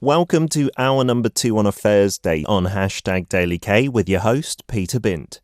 Welcome to hour number 2 on a Thursday on Hashtag Daily K with your host, Peter Bint.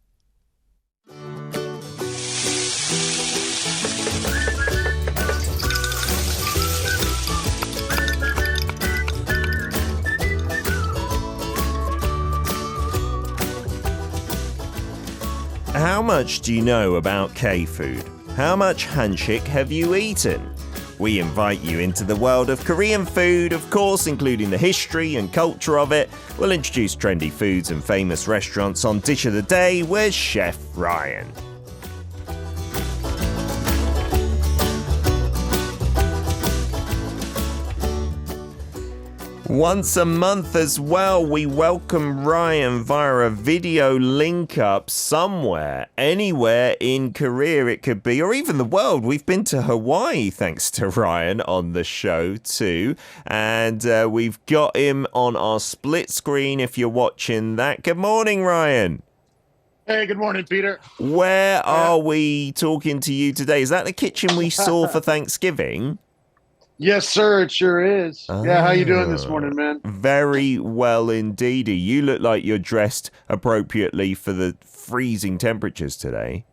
How much do you know about K-food? How much hanshik have you eaten? We invite you into the world of Korean food, of course, including the history and culture of it. We'll introduce trendy foods and famous restaurants on Dish of the Day with Chef Ryan. Once a month as well, we welcome Ryan via a video link up somewhere, anywhere in Korea it could be, or even the world. We've been to Hawaii thanks to Ryan on the show too, and we've got him on our split screen if you're watching that. Good morning, Ryan. Hey, good morning, Peter. Where are we talking to you today? Is that the kitchen we saw for Thanksgiving? Yes, sir, it sure is. Yeah, how you doing this morning, man? Very well indeed. You look like you're dressed appropriately for the freezing temperatures today.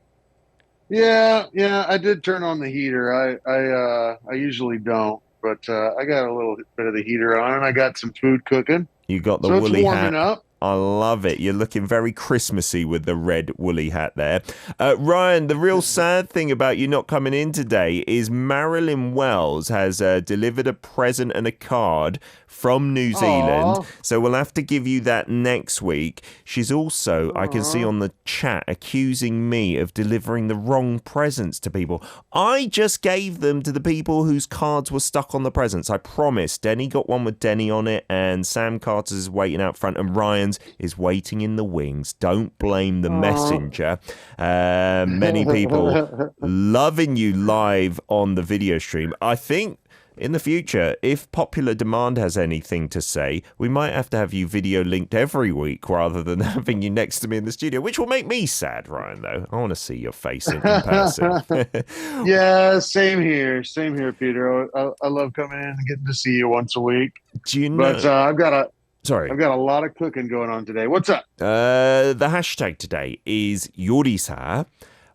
Yeah, I did turn on the heater. I usually don't, but I got a little bit of the heater on, and I got some food cooking. You got the so woolly it's warming hat. Up. I love it. You're looking very Christmassy with the red woolly hat there. Ryan, the real sad thing about you not coming in today is Marilyn Wells has delivered a present and a card from New Zealand. Aww. So we'll have to give you that next week. She's also, I can see on the chat, accusing me of delivering the wrong presents to people. I just gave them to the people whose cards were stuck on the presents. I promise. Denny got one with Denny on it, and Sam Carter's is waiting out front, and Ryan's is waiting in the wings. Don't blame the messenger. Many people loving you live on the video stream. I think in the future, if popular demand has anything to say, we might have to have you video linked every week rather than having you next to me in the studio, which will make me sad, Ryan, though. I want to see your face in person. Yeah, same here, Peter. I love coming in and getting to see you once a week. Do you know? But I've got a a lot of cooking going on today. What's up? The hashtag today is 요리사.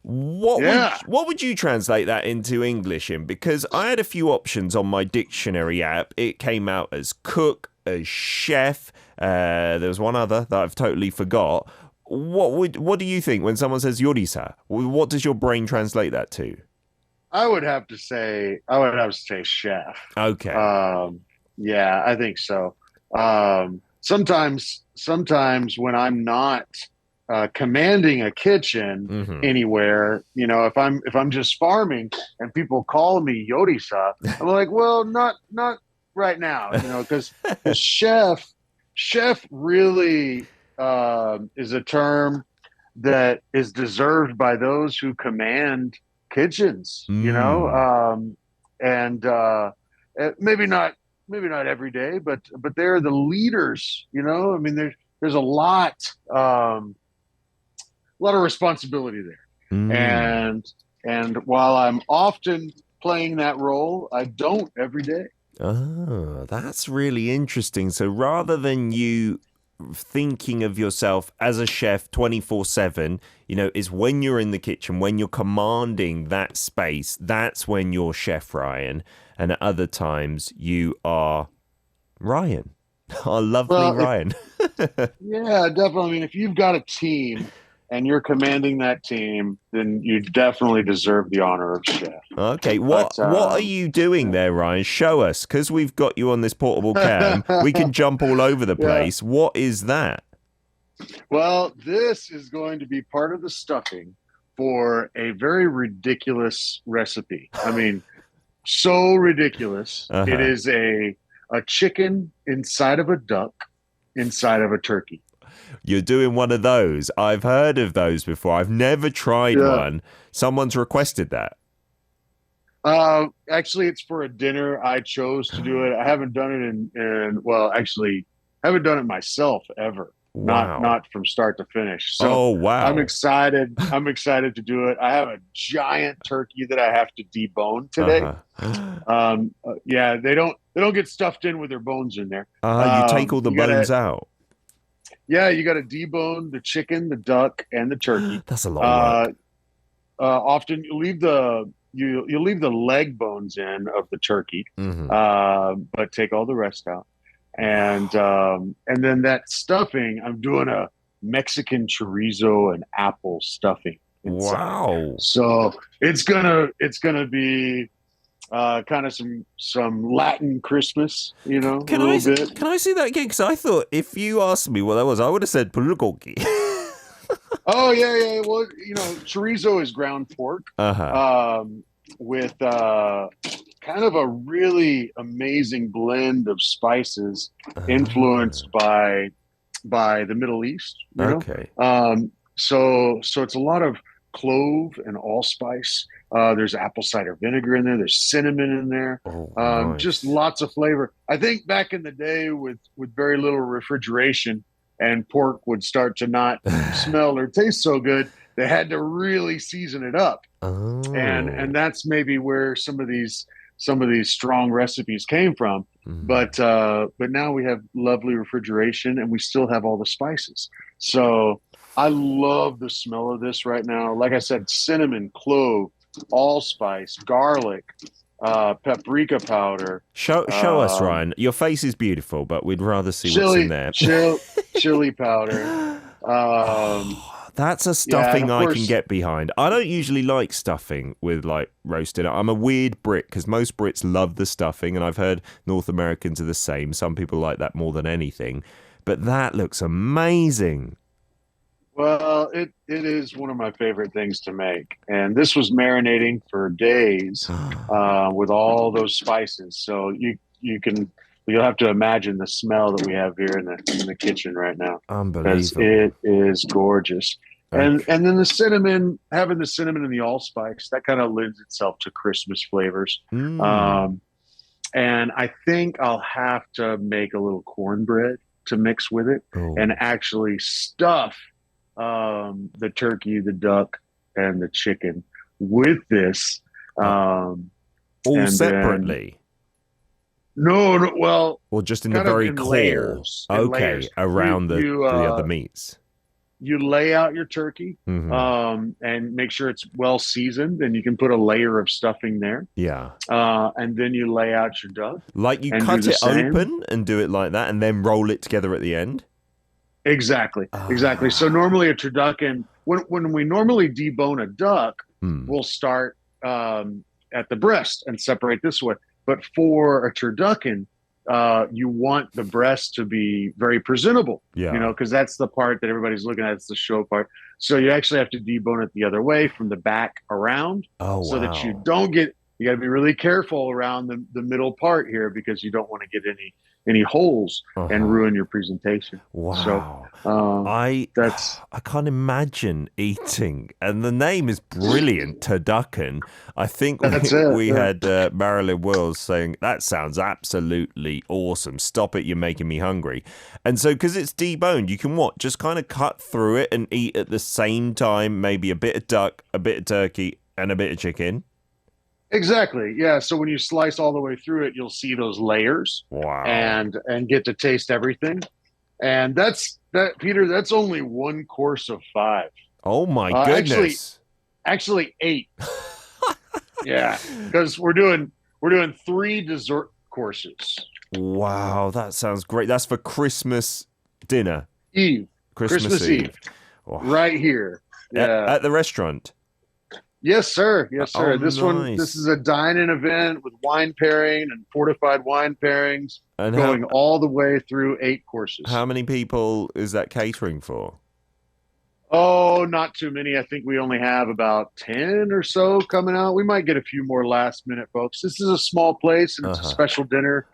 What would you translate that into English in? Because I had a few options on my dictionary app. It came out as cook, as chef. There was one other that I've totally forgot. What do you think when someone says 요리사? What does your brain translate that to? I would have to say chef. Okay. Yeah, I think so. Sometimes when I'm not commanding a kitchen anywhere, if I'm just farming and people call me yorisa, I'm like, well, not right now, because chef really is a term that is deserved by those who command kitchens, and maybe not every day, but they're the leaders, I mean, there's a lot of responsibility there. And while I'm often playing that role, I don't every day. Oh, that's really interesting. So rather than you thinking of yourself as a chef 24/7, is when you're in the kitchen, when you're commanding that space, that's when you're Chef Ryan. And at other times you are Ryan. Our lovely Ryan. Yeah, definitely. I mean, if you've got a team and you're commanding that team, then you definitely deserve the honor of chef. Okay, what are you doing there, Ryan? Show us, because we've got you on this portable cam. We can jump all over the place. Yeah. What is that? Well, this is going to be part of the stuffing for a very ridiculous recipe. I mean, so ridiculous. It is a chicken inside of a duck inside of a turkey. You're doing one of those. I've heard of those before. I've never tried one. Someone's requested that. Actually, it's for a dinner. I chose to do it. I haven't done it I haven't done it myself ever. Wow. Not from start to finish. So wow. I'm excited. I'm excited to do it. I have a giant turkey that I have to debone today. Yeah, they don't they don't get stuffed in with their bones in there. You take all the bones out. Yeah, you got to debone the chicken, the duck, and the turkey. That's a lot of work. Often you leave you leave the leg bones in of the turkey, but take all the rest out. And then that stuffing, I'm doing a Mexican chorizo and apple stuffing inside. Wow! So it's gonna be kind of some Latin Christmas, you know, Can a little bit. Can I see that again? Because I thought if you asked me what that was, I would have said bulgogi. Oh yeah. Well, you know, chorizo is ground pork with kind of a really amazing blend of spices influenced by the Middle East. You know? Okay. So it's a lot of clove and allspice. There's apple cider vinegar in there. There's cinnamon in there. Nice. Just lots of flavor. I think back in the day with very little refrigeration and pork would start to not smell or taste so good, they had to really season it up. And that's maybe where some of these strong recipes came from. But now we have lovely refrigeration and we still have all the spices. So I love the smell of this right now. Like I said, cinnamon, clove, allspice, garlic, paprika powder. Show us, Ryan. Your face is beautiful, but we'd rather see what's in there. Chili powder. That's a stuffing I can get behind. I don't usually like stuffing with like roasted. I'm a weird Brit because most Brits love the stuffing, and I've heard North Americans are the same. Some people like that more than anything. But that looks amazing. Well, it is one of my favorite things to make. And this was marinating for days with all those spices. So you'll have to imagine the smell that we have here in the kitchen right now. Unbelievable. It is gorgeous. Okay. And then the cinnamon, having the cinnamon and the allspice, that kind of lends itself to Christmas flavors. And I think I'll have to make a little cornbread to mix with it and actually stuff the turkey, the duck, and the chicken with this. All separately? No, well... Or just in the very core? Layers, okay, around the other meats. You lay out your turkey and make sure it's well seasoned, and you can put a layer of stuffing there. Yeah. And then you lay out your duck. Like you cut it open and do it like that and then roll it together at the end? Exactly. So normally a turducken, when we normally debone a duck, we'll start at the breast and separate this way. But for a turducken, you want the breast to be very presentable, you know, because that's the part that everybody's looking at. It's the show part. So you actually have to debone it the other way from the back around so that you don't get, you got to be really careful around the middle part here because you don't want to get any holes and ruin your presentation. Wow. So I can't imagine eating, and the name is brilliant, turducken. I think we had Marilyn Wills saying, that sounds absolutely awesome. Stop it, you're making me hungry. And so because it's deboned, you can just kind of cut through it and eat at the same time, maybe a bit of duck, a bit of turkey, and a bit of chicken. Exactly. Yeah. So when you slice all the way through it, you'll see those layers. Wow. And get to taste everything. And Peter, that's only one course of 5. Oh my goodness. Actually 8. Yeah. Because we're doing 3 dessert courses. Wow, that sounds great. That's for Christmas dinner. Christmas Eve. Wow. Right here. Yeah. At the restaurant. Yes, sir. Yes, sir. Oh, This is a dine-in event with wine pairing and fortified wine pairings going all the way through 8 courses. How many people is that catering for? Oh, not too many. I think we only have about 10 or so coming out. We might get a few more last minute folks. This is a small place and it's a special dinner.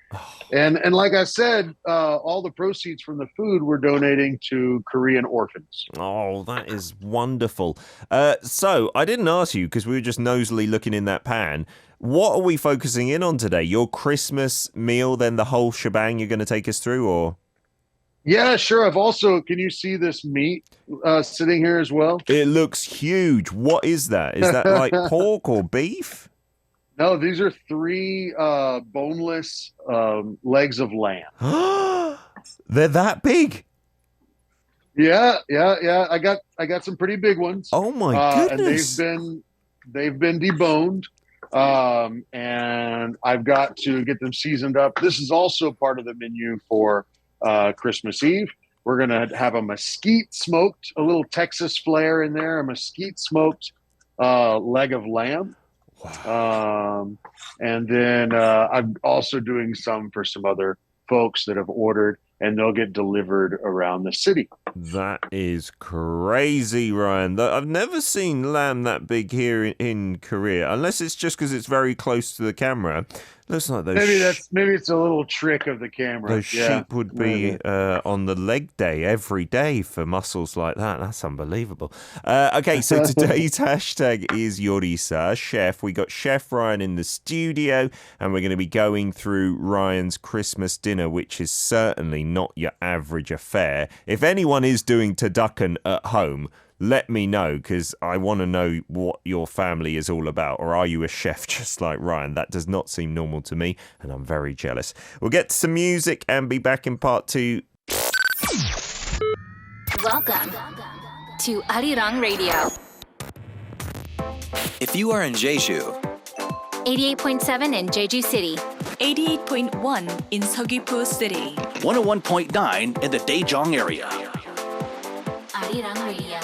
And like I said, all the proceeds from the food we're donating to Korean orphans. Oh, that is wonderful. So I didn't ask you because we were just nosily looking in that pan. What are we focusing in on today? Your Christmas meal, then the whole shebang you're going to take us through, or? Yeah, sure. Can you see this meat sitting here as well? It looks huge. What is that? Is that like pork or beef? No, these are three boneless legs of lamb. They're that big. Yeah, yeah, yeah. I got some pretty big ones, Oh my and goodness. they've been deboned, and I've got to get them seasoned up. This is also part of the menu for Christmas Eve. We're gonna have a mesquite smoked, a little Texas flair in there, a mesquite smoked leg of lamb. Wow. And then I'm also doing some for some other folks that have ordered, and they'll get delivered around the city. That is crazy, Ryan. I've never seen lamb that big here in Korea, unless it's just because it's very close to the camera. Looks like Maybe it's a little trick of the camera. those Yeah, sheep would maybe. be on the leg day every day for muscles like that. That's unbelievable. Okay, so today's hashtag is Yorisa, chef. We got Chef Ryan in the studio, and we're going to be going through Ryan's Christmas dinner, which is certainly not your average affair. If anyone is doing turducken at home, let me know, because I want to know what your family is all about. Or are you a chef just like Ryan? That does not seem normal to me, and I'm very jealous. We'll get to some music and be back in part two. Welcome to Arirang Radio. If you are in Jeju, 88.7 in Jeju City. 88.1 in Seogwipo City. 101.9 in the Daejeong area. Arirang Radio.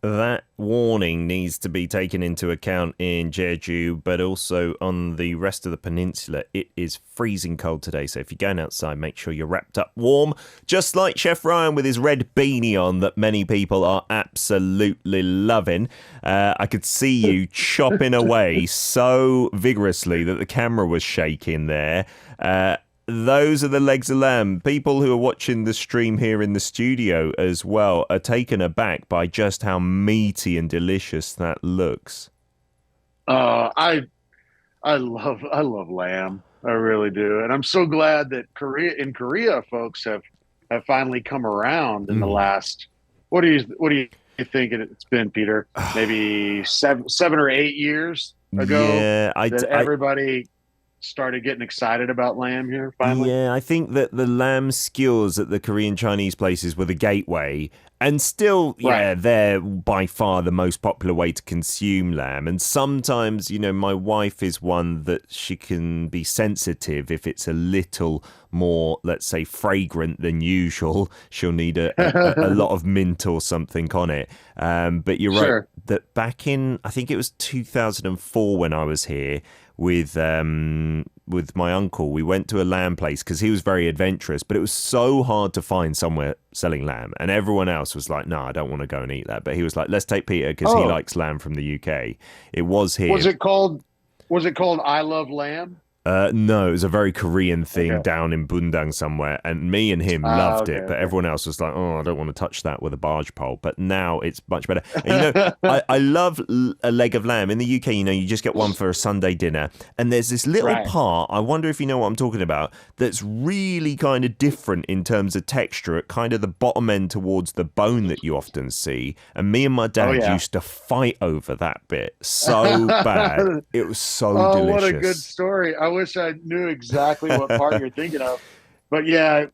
That warning needs to be taken into account in Jeju, but also on the rest of the peninsula. It is freezing cold today, so if you're going outside, make sure you're wrapped up warm, just like Chef Ryan with his red beanie on that many people are absolutely loving. I could see you chopping away so vigorously that the camera was shaking there. Those are the legs of lamb. People who are watching the stream here in the studio as well are taken aback by just how meaty and delicious that looks. Uh, I I love lamb. I really do, and I'm so glad that Korea folks have finally come around in the Mm. last. What do you think it's been, Peter? Maybe 7 or 8 years ago Yeah, that everybody started getting excited about lamb here finally. Yeah, I think that the lamb skewers at the Korean Chinese places were the gateway. And still, Right. yeah, they're by far the most popular way to consume lamb. And sometimes, my wife is one that she can be sensitive if it's a little more, let's say, fragrant than usual. She'll need a lot of mint or something on it. But you're right Sure. that back in, I think it was 2004 when I was here, with my uncle, we went to a lamb place because he was very adventurous, but it was so hard to find somewhere selling lamb, and everyone else was like, no, I don't want to go and eat that, but he was like, let's take Peter because he Oh, likes lamb from the UK. It was here. was it called I Love Lamb? No, it was a very Korean thing Okay. down in Bundang somewhere, and me and him Ah, loved okay, it, but okay. everyone else was like, "Oh, I don't want to touch that with a barge pole." But now it's much better. And I love a leg of lamb in the UK. You just get one for a Sunday dinner, and there's this little Right. part. I wonder if you know what I'm talking about. That's really kind of different in terms of texture at kind of the bottom end towards the bone that you often see. And me and my Oh dad yeah. used to fight over that bit so bad. It was so Oh, delicious. what a good story. I wish I knew exactly what part you're thinking of. But yeah,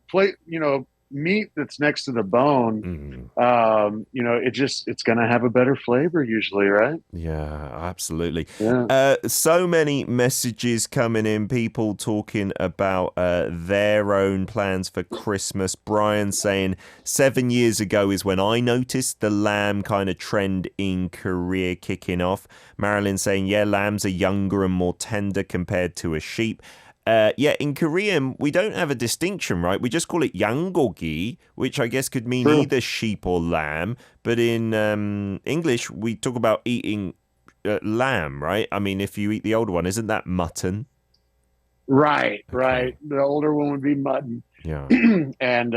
meat that's next to the bone, Mm. it's going to have a better flavor usually, right? Yeah, absolutely. Yeah. So many messages coming in, people talking about their own plans for Christmas. Brian saying 7 years ago is when I noticed the lamb kind of trend in Korea kicking off. Marilyn saying, yeah, lambs are younger and more tender compared to a sheep. Yeah, in Korean, we don't have a distinction, right? We just call it 양고기, which I guess could mean True. either sheep or lamb. But in English, we talk about eating lamb, right? I mean, if you eat the older one, isn't that mutton? Right, Okay. right. The older one would be mutton. Yeah. And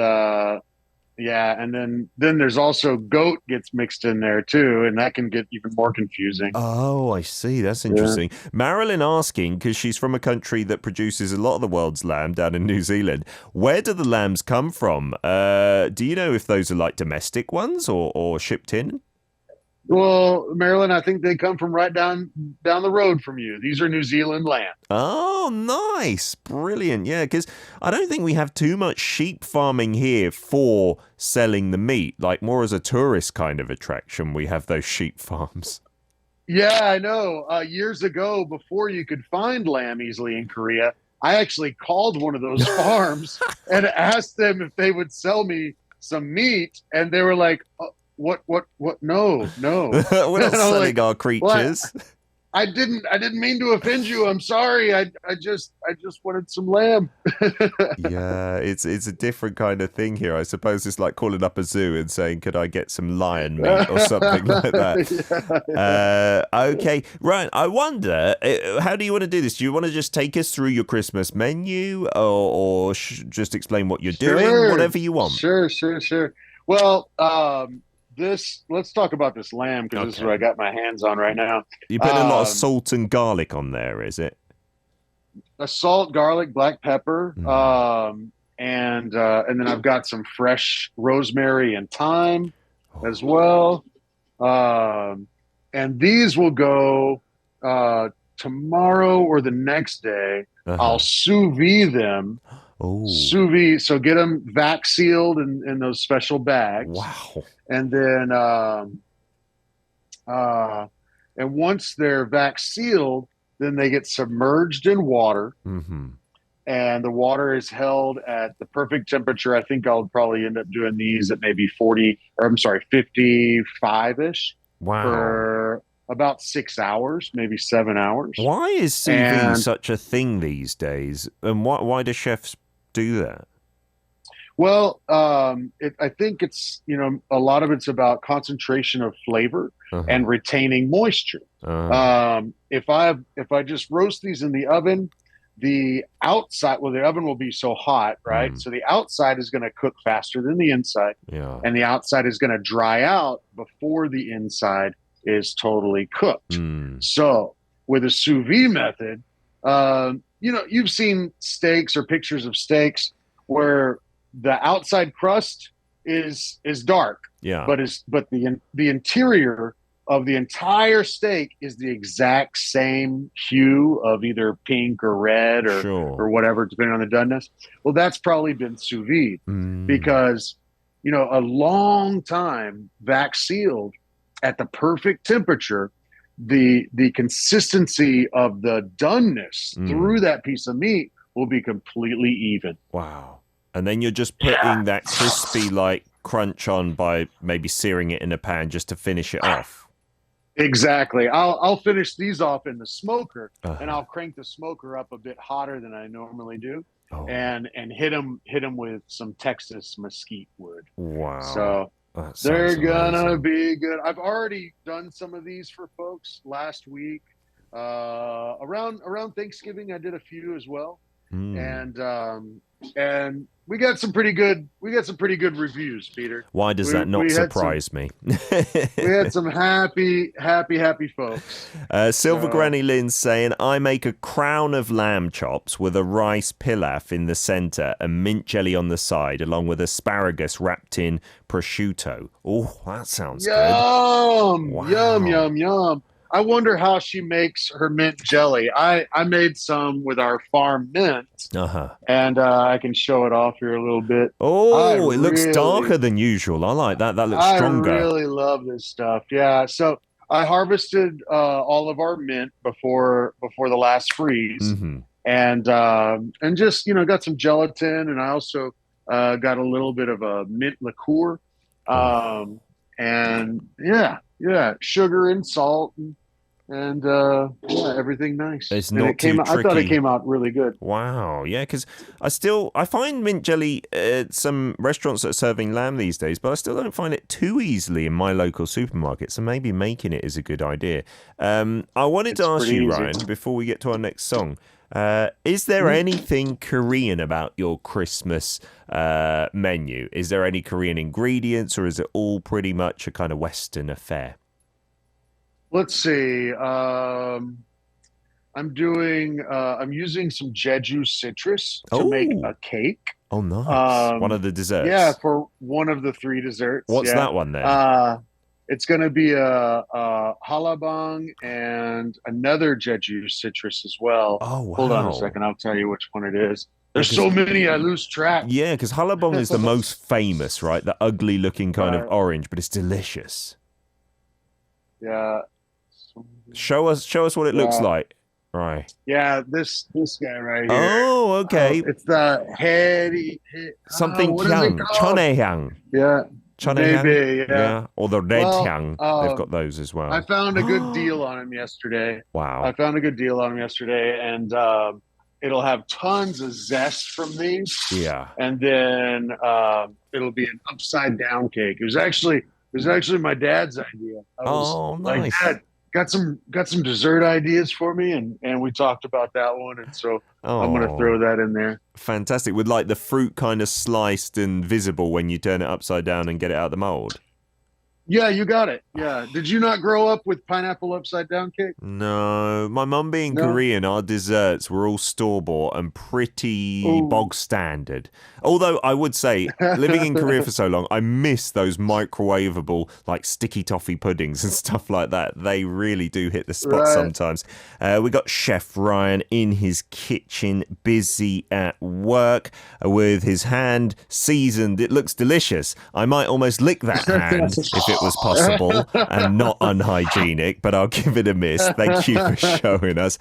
yeah, and then there's also goat gets mixed in there too, and that can get even more confusing. Oh, I see. That's Yeah. interesting. Marilyn asking, because she's from a country that produces a lot of the world's lamb down in New Zealand, where do the lambs come from? Do you know if those are like domestic ones or shipped in? Well, Marilyn, I think they come from right down the road from you. These are New Zealand lamb. Oh, nice. Brilliant. Yeah, because I don't think we have too much sheep farming here for selling the meat. Like more as a tourist kind of attraction, we have those sheep farms. Yeah, I know. Years ago, before you could find lamb easily in Korea, I actually called one of those farms and asked them if they would sell me some meat, and they were like, what? No, no. We're not And I'm selling like, our "Well, creatures. I didn't mean to offend you. I'm sorry. I just wanted some lamb." Yeah, it's a different kind of thing here. I suppose it's like calling up a zoo and saying, "Could I get some lion meat or something like that?" Okay, right. I wonder, how do you want to do this? Do you want to just take us through your Christmas menu, or just explain what you're doing? Whatever you want. Sure. Well, let's talk about this lamb because this is Okay. what I got my hands on right now. You put a lot of Um, salt and garlic on there, is it? a salt, garlic, black pepper, Mm. and then I've got some fresh rosemary and thyme as Oh. well. Um, and these will go tomorrow or the next day. I'll Uh-huh. sous vide them. Oh, Sous vide, so get them vac sealed in those special bags, wow. and then uh, and once they're vac sealed, then they get submerged in water, Mm-hmm. and the water is held at the perfect temperature. I think I'll probably end up doing these at maybe 40, or I'm sorry, 55 ish Wow. for about 6 hours, maybe 7 hours. Why is sous vide And such a thing these days? And why do chefs do that? well, I think it's, a lot of it's about concentration of flavor Uh-huh. and retaining moisture. If I just roast these in the oven, the outside, well, the oven will be so hot, right? Mm. So the outside is going to cook faster than the inside, Yeah. and the outside is going to dry out before the inside is totally cooked. Mm. So with a sous vide method, you've seen steaks or pictures of steaks where the outside crust is dark, Yeah. but the interior of the entire steak is the exact same hue of either pink or red or Sure. whatever, depending on the doneness. Well, that's probably been sous vide Mm. because a long time vac sealed at the perfect temperature, the consistency of the doneness Mm. through that piece of meat will be completely even. Wow. And then you're just putting that crispy like crunch on by maybe searing it in a pan just to finish it off. Exactly. I'll finish these off in the smoker, Uh-huh. and I'll crank the smoker up a bit hotter than I normally do, Oh, and hit them with some Texas mesquite wood. wow. So That they're sounds gonna amazing. be good. I've already done some of these for folks last week. Around Thanksgiving, I did a few as well, Mm. and we got some pretty good reviews, Peter. Why does that not we had surprise me? We had some happy folks. Silver So- Granny Lynn's saying, I make a crown of lamb chops with a rice pilaf in the center and mint jelly on the side, along with asparagus wrapped in prosciutto. Oh, that sounds good. Yum, Wow. yum. I wonder how she makes her mint jelly. I made some with our farm mint, Uh-huh. and I can show it off here a little bit. Oh, I it looks really- darker than usual. I like that. That looks stronger. I really love this stuff. Yeah. So I harvested all of our mint before the last freeze, Mm-hmm. and just got some gelatin, and I also got a little bit of a mint liqueur, and sugar and salt and everything nice. It's And not it came too out, I thought it tricky. came out really good. Wow, yeah, because I find mint jelly at some restaurants that are serving lamb these days, but I still don't find it too easily in my local supermarket, so maybe making it is a good idea. I wanted to It's ask pretty you, easy. Ryan, before we get to our next song, is there anything Korean about your Christmas menu? Is there any Korean ingredients, or is it all pretty much a kind of Western affair? Let's see. I'm using some Jeju citrus to make Oh. a cake. Oh, nice. Um, One of the desserts. Yeah, for one of the three desserts. What's yeah. that one then? It's going to be a halabang and another Jeju citrus as well. Oh, wow. Hold on a second. I'll tell you which one it is. There's Yeah, 'cause- so many, I lose track. Yeah, because halabong is the most famous, right? The ugly looking kind of Right. orange, but it's delicious. Yeah. Show us what it looks Yeah. like. Right. Yeah, this guy right here. Oh, okay. It's the heady. Something what is it kyang, called? chonehang. Yeah. Chonehang? Maybe, yeah. Or the red Well, hyang. They've got those as well. I found a good deal on him yesterday. Wow. I found a good deal on him yesterday, and it'll have tons of zest from these. Yeah. And then it'll be an upside down cake. It was actually my dad's idea. I was like, nice. Dad, got some dessert ideas for me, and we talked about that one, and so I'm gonna throw that in there. Fantastic. With like the fruit kind of sliced and visible when you turn it upside down and get it out of the mold. Yeah, you got it. Yeah. Did you not grow up with pineapple upside down cake? No, my mum being No? Korean, our desserts were all store-bought and pretty Ooh. bog standard. Although I would say, living in Korea for so long, I miss those microwavable, like sticky toffee puddings and stuff like that. They really do hit the spot Right. sometimes. We got Chef Ryan in his kitchen, busy at work with his hand seasoned. It looks delicious. I might almost lick that hand if it was possible and not unhygienic, but I'll give it a miss. Thank you for showing us.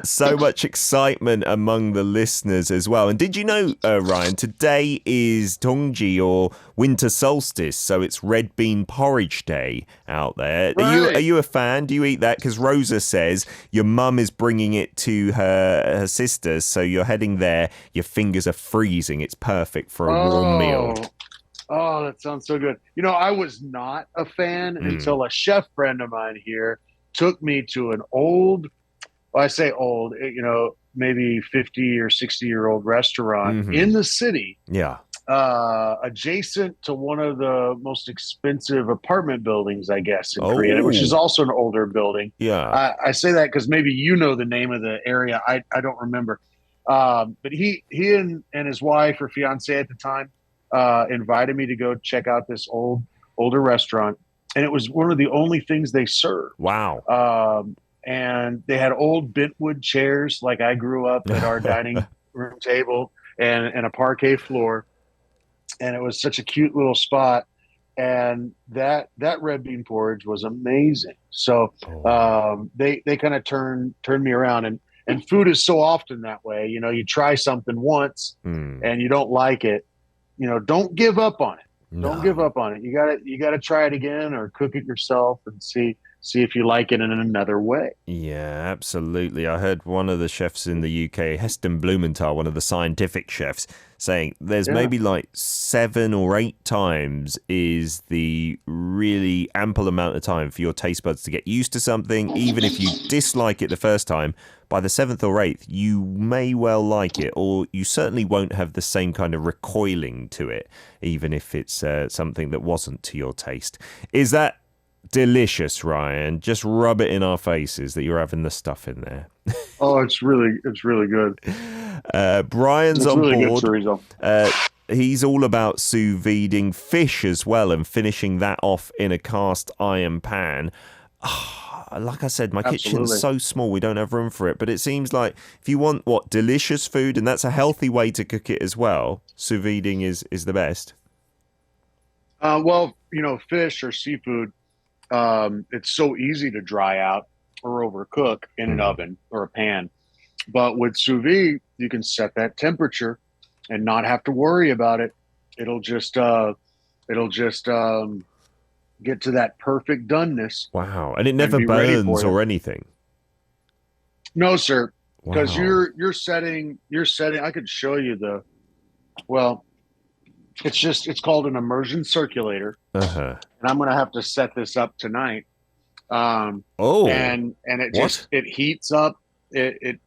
So much excitement among the listeners as well. And did you know, Ryan, today is Dongji, or winter solstice, so it's red bean porridge day out there. Right. Are you a fan? Do you eat that? Because Rosa says your mum is bringing it to her sisters, so you're heading there. Your fingers are freezing. It's perfect for a warm meal. Oh, that sounds so good. You know, I was not a fan until a chef friend of mine here took me to an old, well, I say old, maybe 50 or 60-year-old restaurant in the city. Yeah. Adjacent to one of the most expensive apartment buildings, I guess, in Korea, Oh. which is also an older building. Yeah. I say that because maybe you know the name of the area. I don't remember. But he and his wife or fiance at the time invited me to go check out this older restaurant, and it was one of the only things they served. Wow. And they had old bentwood chairs, like I grew up at our dining room table, and a parquet floor, and it was such a cute little spot. And that red bean porridge was amazing. So they kind of turned me around, and food is so often that way. You know, you try something once and you don't like it. You know, don't give up on it. Don't give up on it. You gotta try it again, or cook it yourself and see if you like it in another way. Yeah, absolutely. I heard one of the chefs in the UK, Heston Blumenthal, one of the scientific chefs, saying there's maybe like 7 or 8 times is the really ample amount of time for your taste buds to get used to something. Even if you dislike it the first time, by the 7th or 8th, you may well like it, or you certainly won't have the same kind of recoiling to it, even if it's something that wasn't to your taste. Is that delicious, Ryan? Just rub it in our faces that you're having the stuff in there. Oh, it's really good. Brian's It's on really board. good chorizo. He's all about sous videing fish as well and finishing that off in a cast iron pan. Like I said, my kitchen's so small, we don't have room for it. But it seems like if you want, delicious food, and that's a healthy way to cook it as well, sous videing is the best. Well, fish or seafood, it's so easy to dry out or overcook in an oven or a pan. But with sous vide, you can set that temperature and not have to worry about it. It'll just get to that perfect doneness. Wow. And it never be ready for burns it. or anything. No, sir, because Wow. you're setting. I could show you it's called an immersion circulator, Uh-huh. and I'm gonna have to set this up tonight. Oh. And it What? it heats up. It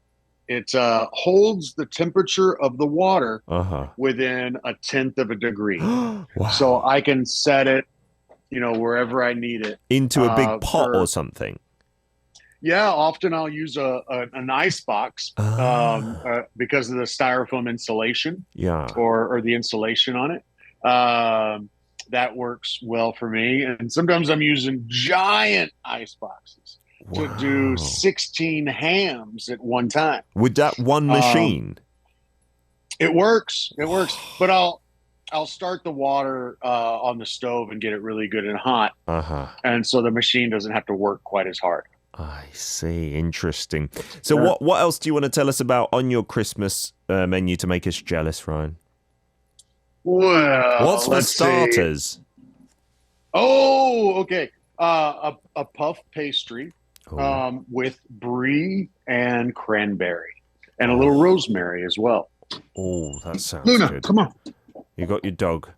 holds the temperature of the water Uh-huh. within 1/10 of a degree. Wow. So I can set it, wherever I need it. Into a big pot for- or something. Yeah, often I'll use an ice box because of the styrofoam insulation Yeah. or the insulation on it. that works well for me. And sometimes I'm using giant ice boxes to do 16 hams at one time. With that one machine? It works. It works. But I'll start the water on the stove and get it really good and hot. And so the machine doesn't have to work quite as hard. I see. Interesting. So what else do you want to tell us about on your Christmas menu to make us jealous, Ryan? Well, what's for starters? See. Oh, okay. A puff pastry with brie and cranberry and a little rosemary as well. Oh, that sounds Luna, good. Come on. You got your dog.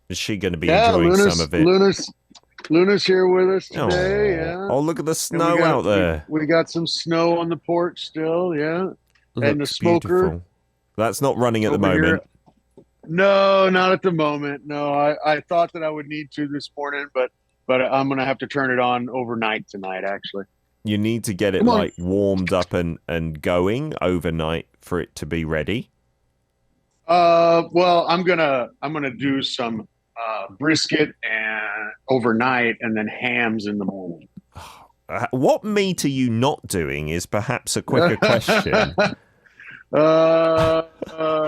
Is she going to be enjoying some of it? Luna's here with us today. Yeah. Oh, look at the snow out there. We got some snow on the porch still. Yeah. And the smoker. Beautiful. That's not running at the moment. Here. No, not at the moment. No, I thought that I would need to this morning, but I'm going to have to turn it on overnight tonight, actually. You need to get it like warmed up and going overnight for it to be ready. Well, I'm gonna do some brisket and overnight, and then hams in the morning. What meat are you not doing is perhaps a quicker question. Are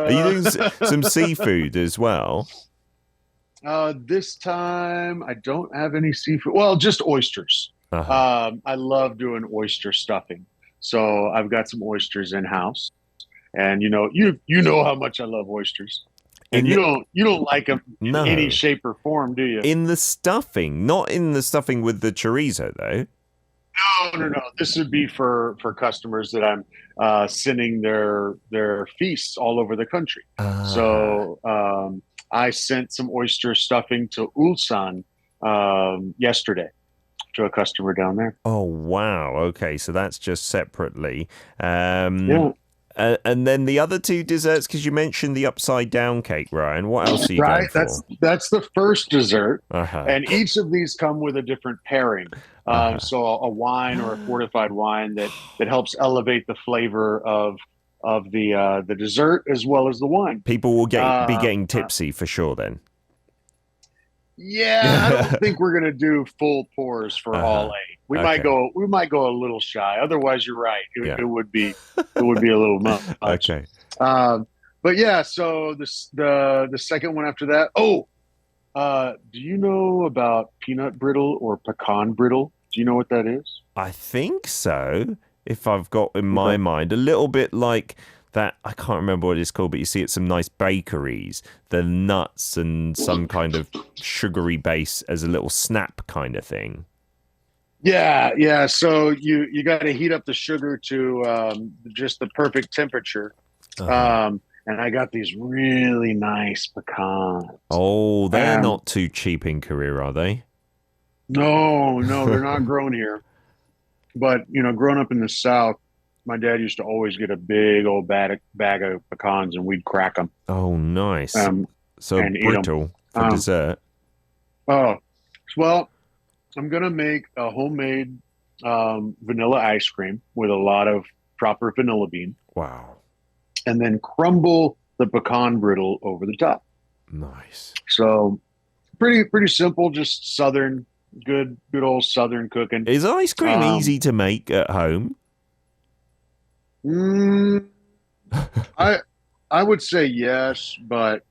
you doing some seafood as well? This time I don't have any seafood. Well, just oysters. I love doing oyster stuffing, so I've got some oysters in house. And you know how much I love oysters, and you don't like them in any shape or form, do you? In the stuffing, not in the stuffing with the chorizo, though. No. This would be for customers that I'm sending their feasts all over the country. So I sent some oyster stuffing to Ulsan yesterday to a customer down there. Oh wow! Okay, so that's just separately. Yeah. And then the other two desserts, because you mentioned the upside down cake, Ryan. What else are you going for? That's the first dessert, and each of these come with a different pairing. So a wine or a fortified wine that helps elevate the flavor of the dessert as well as the wine. People will be getting tipsy for sure then. Yeah, I don't think we're gonna do full pours for all eight. We might go a little shy. Otherwise, you're right. It would be a little much. Okay. But yeah, so the second one after that. Oh, do you know about peanut brittle or pecan brittle? Do you know what that is? I think so. If I've got in my mind, a little bit like that, I can't remember what it's called, but you see at some nice bakeries, the nuts and some kind of sugary base as a little snap kind of thing. Yeah. So you got to heat up the sugar to just the perfect temperature. And I got these really nice pecans. Oh, they're not too cheap in Korea, are they? No, they're not grown here. But, growing up in the South, my dad used to always get a big old bag of pecans, and we'd crack them. Oh, nice. So brittle for dessert. Oh, well, I'm going to make a homemade vanilla ice cream with a lot of proper vanilla bean. Wow. And then crumble the pecan brittle over the top. Nice. So pretty simple, just Southern, good old Southern cooking. Is ice cream easy to make at home? I would say yes, but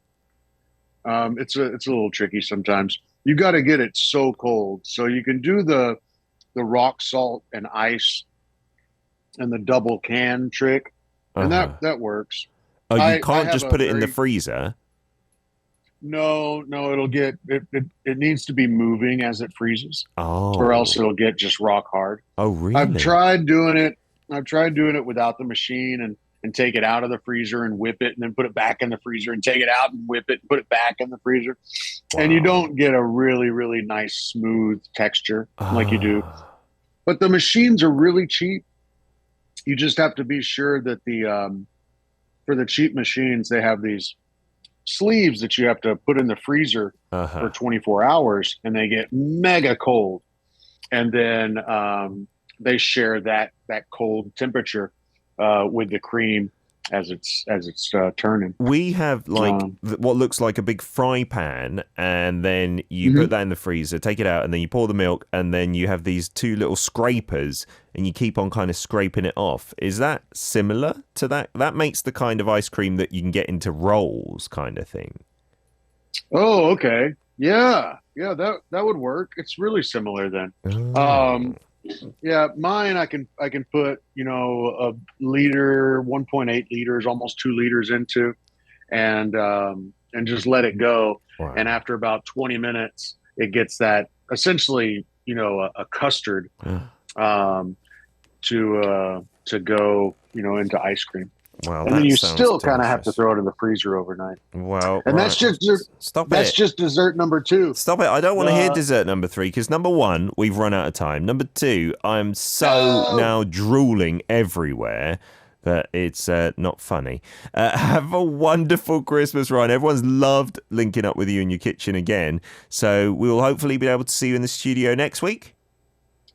it's a little tricky sometimes. You got to get it so cold. So you can do the rock salt and ice and the double can trick, and that works. Oh, you can't just put it in the freezer? No, it'll get it needs to be moving as it freezes. Oh. Or else it'll get just rock hard. Oh, really? I've tried doing it without the machine and take it out of the freezer and whip it and then put it back in the freezer and take it out and whip it and put it back in the freezer. Wow. And you don't get a really, really nice smooth texture like you do. But the machines are really cheap. You just have to be sure that for the cheap machines, they have these sleeves that you have to put in the freezer for 24 hours, and they get mega cold. And then they share that cold temperature with the cream, as it's turning. We have what looks like a big fry pan, and then you put that in the freezer, take it out, and then you pour the milk, and then you have these two little scrapers, and you keep on kind of scraping it off. Is that similar to that? That makes the kind of ice cream that you can get into rolls, kind of thing. Oh, okay. Yeah, that would work. It's really similar then. Oh. Yeah, mine I can put, a liter, 1.8 liters, almost 2 liters into, and just let it go. Wow. And after about 20 minutes, it gets that essentially, a custard to go, into ice cream. Well, and then you still kind of have to throw it in the freezer overnight. Well, and that's just that's just dessert number 2. Stop it! I don't want to hear dessert number 3 because number 1, we've run out of time. Number 2, I'm so now drooling everywhere that it's not funny. Have a wonderful Christmas, Ryan. Everyone's loved linking up with you in your kitchen again. So we'll hopefully be able to see you in the studio next week.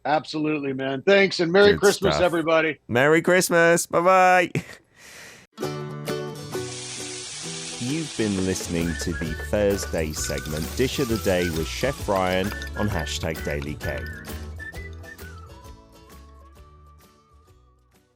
Absolutely, man. Thanks, and Merry Christmas, everybody. Merry Christmas. Bye-bye. You've been listening to the Thursday segment, Dish of the Day with Chef Ryan on #DailyK.